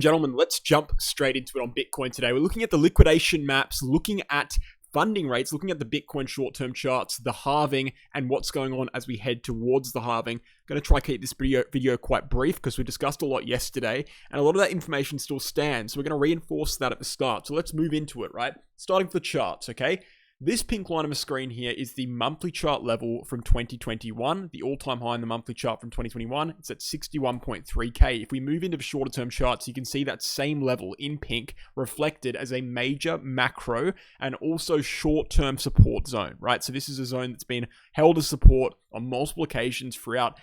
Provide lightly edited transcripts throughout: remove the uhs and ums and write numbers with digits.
Gentlemen, let's jump straight into it on Bitcoin today. We're looking at the liquidation maps, looking at funding rates, looking at the Bitcoin short-term charts, the halving, and what's going on as we head towards the halving. I'm going to try to keep this video quite brief because we discussed a lot yesterday, and a lot of that information still stands. So we're going to reinforce that at the start. So let's move into it, right? Starting with the charts, okay? This pink line on the screen here is the monthly chart level from 2021, the all-time high in the monthly chart from 2021. It's at 61.3K. If we move into the shorter term charts, you can see that same level in pink reflected as a major macro and also short-term support zone, right? So this is a zone that's been held as support on multiple occasions throughout,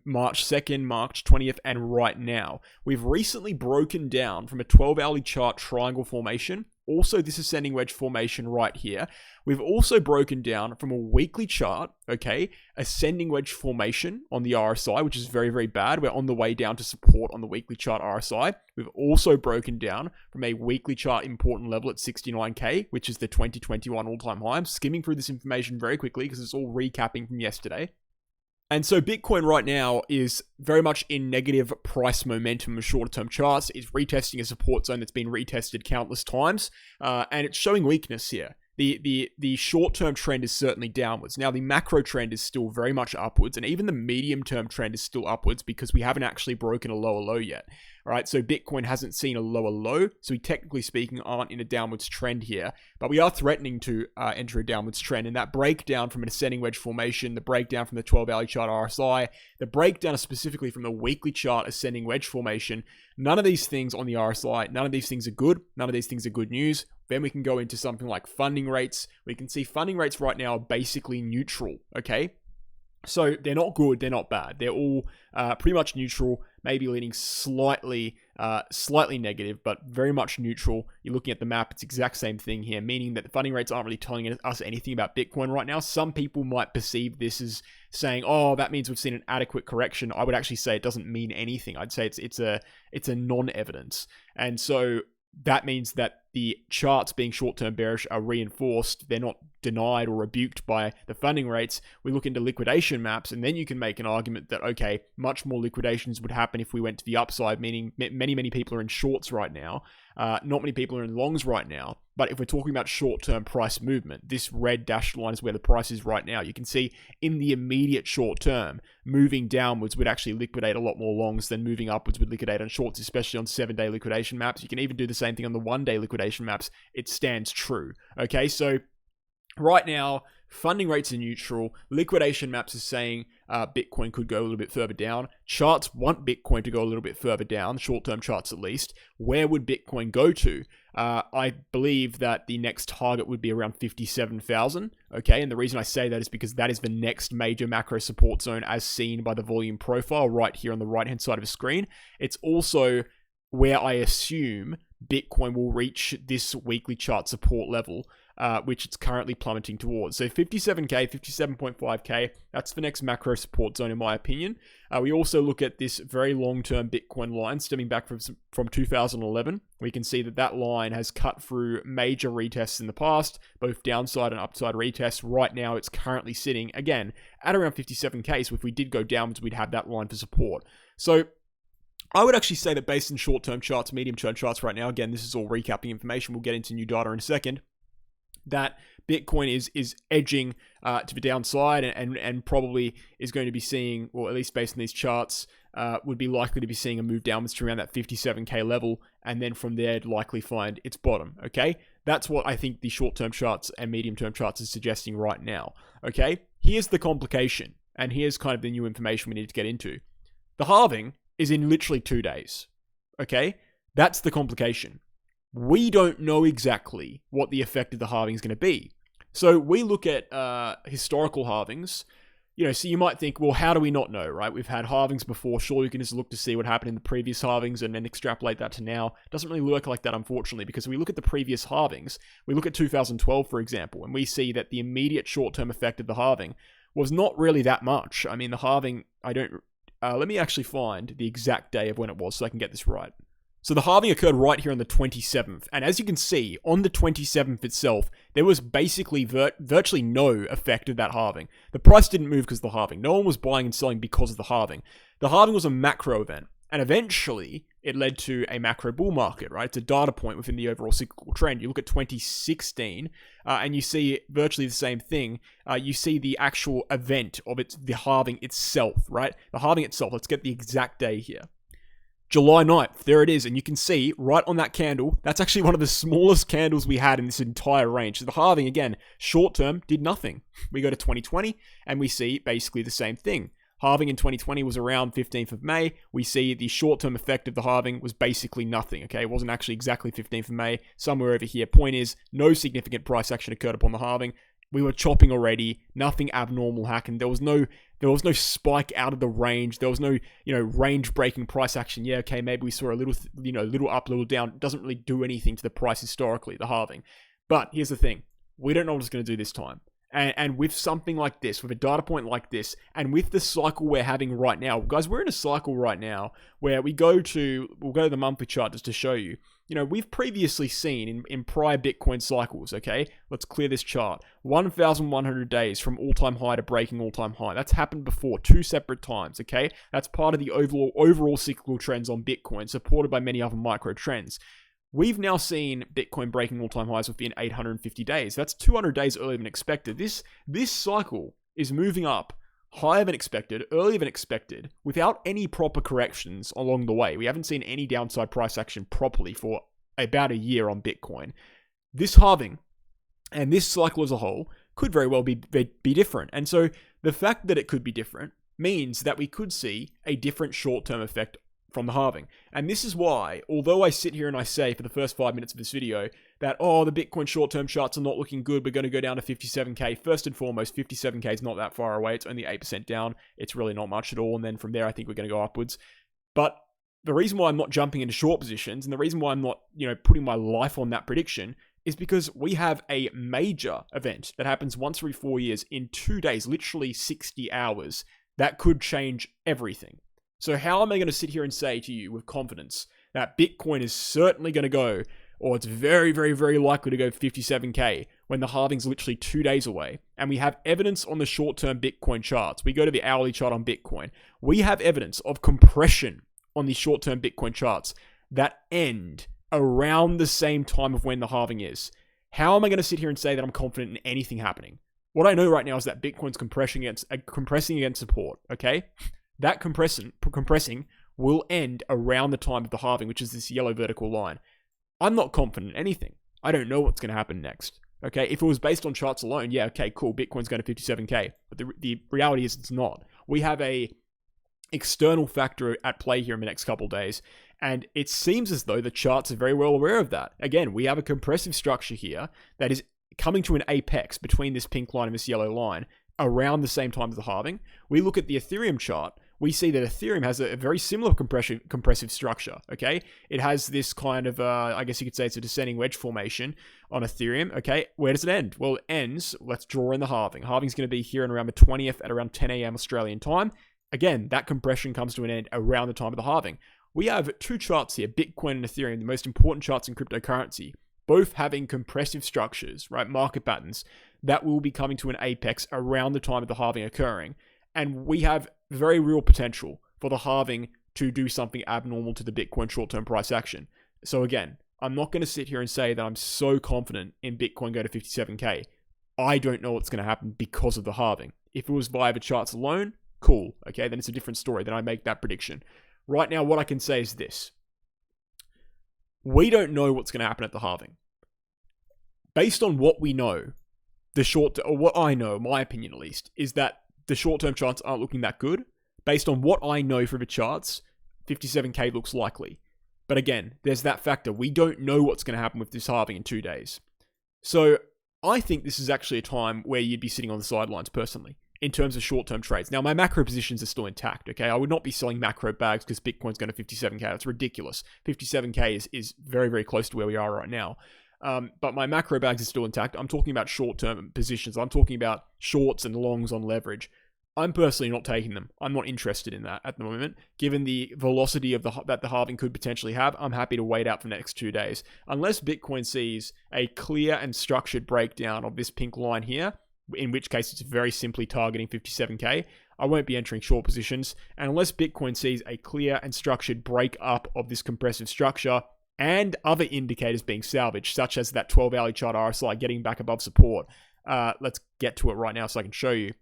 March 2nd, March 20th, and right now. We've recently broken down from a 12-hourly chart triangle formation, also this ascending wedge formation right here. We've also broken down from a weekly chart, okay, ascending wedge formation on the RSI, which is very, very bad. We're on the way down to support on the weekly chart RSI. We've also broken down from a weekly chart important level at 69K, which is the 2021 all-time high. I'm skimming through this information very quickly because it's all recapping from yesterday. And so Bitcoin right now is very much in negative price momentum of shorter term charts. It's retesting a support zone that's been retested countless times, and it's showing weakness here. The short-term trend is certainly downwards. Now, the macro trend is still very much upwards, and even the medium-term trend is still upwards because we haven't actually broken a lower low yet. All right, so Bitcoin hasn't seen a lower low, so we technically speaking aren't in a downwards trend here, but we are threatening to enter a downwards trend, and that breakdown from an ascending wedge formation, the breakdown from the 12-hourly chart RSI, the breakdown specifically from the weekly chart ascending wedge formation, none of these things on the RSI, none of these things are good, none of these things are good news. Then we can go into something like funding rates. We can see funding rates right now are basically neutral, okay? So they're not good, they're not bad. They're all pretty much neutral, maybe leaning slightly negative, but very much neutral. You're looking at the map, it's the exact same thing here, meaning that the funding rates aren't really telling us anything about Bitcoin right now. Some people might perceive this as saying, oh, that means we've seen an adequate correction. I would actually say it doesn't mean anything. I'd say it's a non-evidence. And so that means that the charts being short-term bearish are reinforced. They're not denied or rebuked by the funding rates. We look into liquidation maps, and then you can make an argument that, okay, much more liquidations would happen if we went to the upside, meaning many people are in shorts right now. Not many people are in longs right now. But if we're talking about short-term price movement, this red dashed line is where the price is right now. You can see in the immediate short term, moving downwards would actually liquidate a lot more longs than moving upwards would liquidate on shorts, especially on 7-day liquidation maps. You can even do the same thing on the 1-day liquidation maps. It stands true. Okay, so right now, funding rates are neutral. Liquidation maps are saying Bitcoin could go a little bit further down. Charts want Bitcoin to go a little bit further down, short-term charts at least. Where would Bitcoin go to? I believe that the next target would be around 57,000. Okay, and the reason I say that is because that is the next major macro support zone as seen by the volume profile right here on the right-hand side of the screen. It's also where I assume Bitcoin will reach this weekly chart support level, which it's currently plummeting towards. So 57K, 57.5K, that's the next macro support zone in my opinion. We also look at this very long-term Bitcoin line stemming back from 2011. We can see that line has cut through major retests in the past, both downside and upside retests. Right now, it's currently sitting, again, at around 57K. So if we did go downwards, we'd have that line for support. So I would actually say that based on short-term charts, medium-term charts right now, again, this is all recapping information. We'll get into new data in a second, that Bitcoin is edging to the downside and probably is going to be seeing, or at least based on these charts, would be likely to be seeing a move downwards to around that 57K level, and then from there, likely find its bottom, okay? That's what I think the short-term charts and medium-term charts is suggesting right now, okay? Here's the complication, and here's kind of the new information we need to get into. The halving is in literally 2 days, okay? That's the complication. We don't know exactly what the effect of the halving is going to be. So we look at historical halvings, so you might think, well, how do we not know, right? We've had halvings before. Sure, you can just look to see what happened in the previous halvings and then extrapolate that to now. It doesn't really work like that, unfortunately, because we look at the previous halvings. We look at 2012, for example, and we see that the immediate short-term effect of the halving was not really that much. I mean, the halving, let me actually find the exact day of when it was so I can get this right. So the halving occurred right here on the 27th. And as you can see, on the 27th itself, there was basically virtually no effect of that halving. The price didn't move because of the halving. No one was buying and selling because of the halving. The halving was a macro event. And eventually, it led to a macro bull market, right? It's a data point within the overall cyclical trend. You look at 2016 and you see virtually the same thing. You see the actual event of the halving itself, right? The halving itself, let's get the exact day here. July 9th, there it is. And you can see right on that candle, that's actually one of the smallest candles we had in this entire range. So the halving, again, short term, did nothing. We go to 2020 and we see basically the same thing. Halving in 2020 was around 15th of May. We see the short-term effect of the halving was basically nothing, okay? It wasn't actually exactly 15th of May, somewhere over here. Point is, no significant price action occurred upon the halving. We were chopping already. Nothing abnormal happened. There was no spike out of the range. There was no, range-breaking price action. Yeah, okay, maybe we saw a little, little up, little down. It doesn't really do anything to the price historically, the halving. But here's the thing. We don't know what it's going to do this time. And with something like this, with a data point like this, and with the cycle we're having right now, guys, we're in a cycle right now where we'll go to the monthly chart just to show you. We've previously seen in prior Bitcoin cycles, okay? Let's clear this chart. 1,100 days from all-time high to breaking all-time high. That's happened before, 2 separate times, okay? That's part of the overall cyclical trends on Bitcoin, supported by many other micro trends. We've now seen Bitcoin breaking all-time highs within 850 days. That's 200 days earlier than expected. This cycle is moving up higher than expected, earlier than expected, without any proper corrections along the way. We haven't seen any downside price action properly for about a year on Bitcoin. This halving and this cycle as a whole could very well be different. And so the fact that it could be different means that we could see a different short-term effect from the halving. And this is why, although I sit here and I say for the first 5 minutes of this video that, the Bitcoin short-term charts are not looking good, we're going to go down to 57K. First and foremost, 57K is not that far away. It's only 8% down. It's really not much at all. And then from there, I think we're going to go upwards. But the reason why I'm not jumping into short positions and the reason why I'm not, putting my life on that prediction is because we have a major event that happens once every 4 years in 2 days, literally 60 hours, that could change everything. So how am I going to sit here and say to you with confidence that Bitcoin is certainly going to go, or it's very, very, very likely to go 57K when the halving's literally 2 days away, and we have evidence on the short-term Bitcoin charts? We go to the hourly chart on Bitcoin. We have evidence of compression on the short-term Bitcoin charts that end around the same time of when the halving is. How am I going to sit here and say that I'm confident in anything happening? What I know right now is that Bitcoin's compressing against support, okay? That compressing will end around the time of the halving, which is this yellow vertical line. I'm not confident in anything. I don't know what's going to happen next. Okay, if it was based on charts alone, yeah, okay, cool, Bitcoin's going to 57K. But the reality is it's not. We have a external factor at play here in the next couple of days, and it seems as though the charts are very well aware of that. Again, we have a compressive structure here that is coming to an apex between this pink line and this yellow line around the same time as the halving. We look at the Ethereum chart. We see that Ethereum has a very similar compressive structure, okay? It has this kind of, I guess you could say it's a descending wedge formation on Ethereum, okay? Where does it end? Well, it ends, let's draw in the halving. Halving's going to be here in around the 20th at around 10 a.m. Australian time. Again, that compression comes to an end around the time of the halving. We have 2 charts here, Bitcoin and Ethereum, the most important charts in cryptocurrency, both having compressive structures, right? Market patterns that will be coming to an apex around the time of the halving occurring. And we have very real potential for the halving to do something abnormal to the Bitcoin short-term price action. So again, I'm not going to sit here and say that I'm so confident in Bitcoin go to 57K. I don't know what's going to happen because of the halving. If it was via the charts alone, cool. Okay, then it's a different story. Then I make that prediction. Right now, what I can say is this. We don't know what's going to happen at the halving. Based on what we know, what I know, my opinion at least, is that the short-term charts aren't looking that good. Based on what I know for the charts, 57K looks likely. But again, there's that factor. We don't know what's going to happen with this halving in 2 days. So I think this is actually a time where you'd be sitting on the sidelines personally in terms of short-term trades. Now, my macro positions are still intact, okay? I would not be selling macro bags because Bitcoin's going to 57K. That's ridiculous. 57K is very, very close to where we are right now. But my macro bags are still intact. I'm talking about short-term positions. I'm talking about shorts and longs on leverage. I'm personally not taking them. I'm not interested in that at the moment. Given the velocity of that the halving could potentially have, I'm happy to wait out for the next 2 days. Unless Bitcoin sees a clear and structured breakdown of this pink line here, in which case it's very simply targeting 57k, I won't be entering short positions. And unless Bitcoin sees a clear and structured break up of this compressive structure and other indicators being salvaged, such as that 12-hourly chart RSI getting back above support, let's get to it right now so I can show you,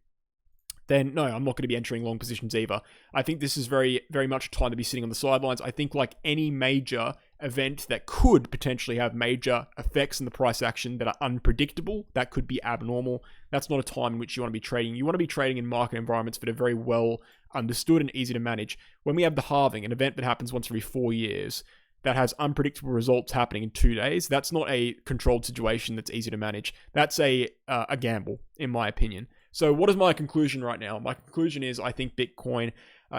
then no, I'm not going to be entering long positions either. I think this is very, very much time to be sitting on the sidelines. I think like any major event that could potentially have major effects in the price action that are unpredictable, that could be abnormal. That's not a time in which you want to be trading. You want to be trading in market environments that are very well understood and easy to manage. When we have the halving, an event that happens once every 4 years, that has unpredictable results happening in 2 days, that's not a controlled situation that's easy to manage. That's a gamble, in my opinion. So what is my conclusion right now? My conclusion is I think Bitcoin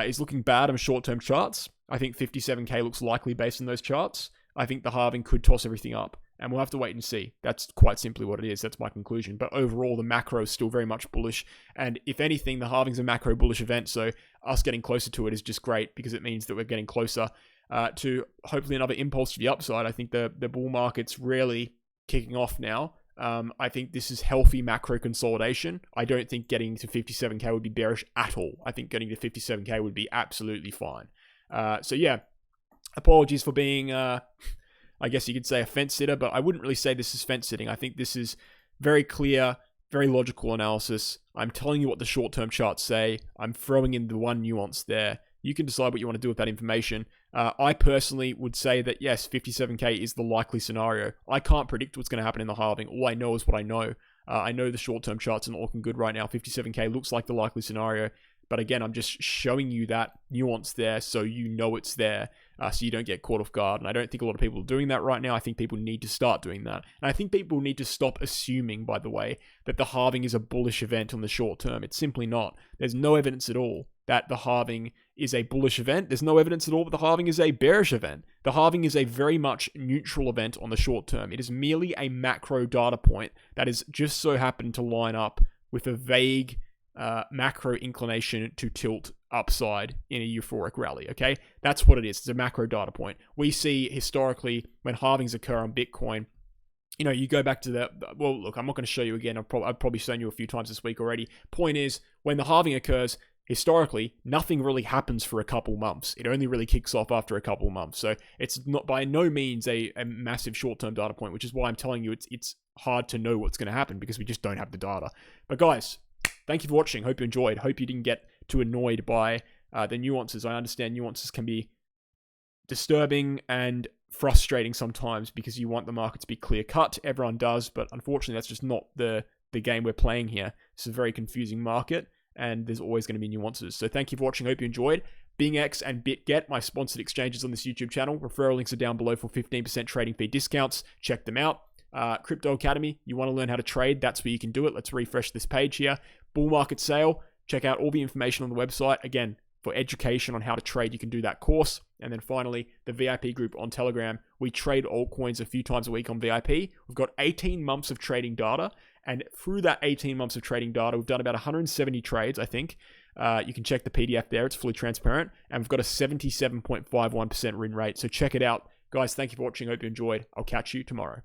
is looking bad on short-term charts. I think 57k looks likely based on those charts. I think the halving could toss everything up, and we'll have to wait and see. That's quite simply what it is. That's my conclusion. But overall, the macro is still very much bullish. And if anything, the halving's a macro bullish event. So us getting closer to it is just great because it means that we're getting closer to hopefully another impulse to the upside. I think the bull market's really kicking off now. I think this is healthy macro consolidation. I don't think getting to 57k would be bearish at all. I think getting to 57k would be absolutely fine. So yeah, apologies for being, I guess you could say a fence sitter, but I wouldn't really say this is fence sitting. I think this is very clear, very logical analysis. I'm telling you what the short-term charts say. I'm throwing in the one nuance there. You can decide what you want to do with that information. I personally would say that, yes, 57k is the likely scenario. I can't predict what's going to happen in the halving. All I know is what I know. I know the short-term charts are not looking good right now. 57k looks like the likely scenario. But again, I'm just showing you that nuance there so you know it's there, so you don't get caught off guard. And I don't think a lot of people are doing that right now. I think people need to start doing that. And I think people need to stop assuming, by the way, that the halving is a bullish event on the short term. It's simply not. There's no evidence at all that the halving is a bullish event. There's no evidence at all that the halving is a bearish event. The halving is a very much neutral event on the short term. It is merely a macro data point that has just so happened to line up with a vague macro inclination to tilt upside in a euphoric rally, okay? That's what it is. It's a macro data point. We see historically when halvings occur on Bitcoin, you know, you go back to the, well, look, I'm not going to show you again. I've probably shown you a few times this week already. Point is, when the halving occurs, historically, nothing really happens for a couple months. It only really kicks off after a couple months. So it's not by no means a massive short-term data point, which is why I'm telling you it's hard to know what's going to happen because we just don't have the data. But guys, thank you for watching. Hope you enjoyed. Hope you didn't get too annoyed by the nuances. I understand nuances can be disturbing and frustrating sometimes because you want the market to be clear-cut. Everyone does, but unfortunately, that's just not the game we're playing here. It's a very confusing market, and there's always going to be nuances. So thank you for watching. Hope you enjoyed. BingX and BitGet, my sponsored exchanges on this YouTube channel. Referral links are down below for 15% trading fee discounts. Check them out. Crypto Academy, you want to learn how to trade, that's where you can do it. Let's refresh this page here. Bull market sale, check out all the information on the website. Again, for education on how to trade, you can do that course. And then finally, the VIP group on Telegram. We trade altcoins a few times a week on VIP. We've got 18 months of trading data. And through that 18 months of trading data, we've done about 170 trades, I think. You can check the PDF there. It's fully transparent. And we've got a 77.51% win rate. So check it out. Guys, thank you for watching. Hope you enjoyed. I'll catch you tomorrow.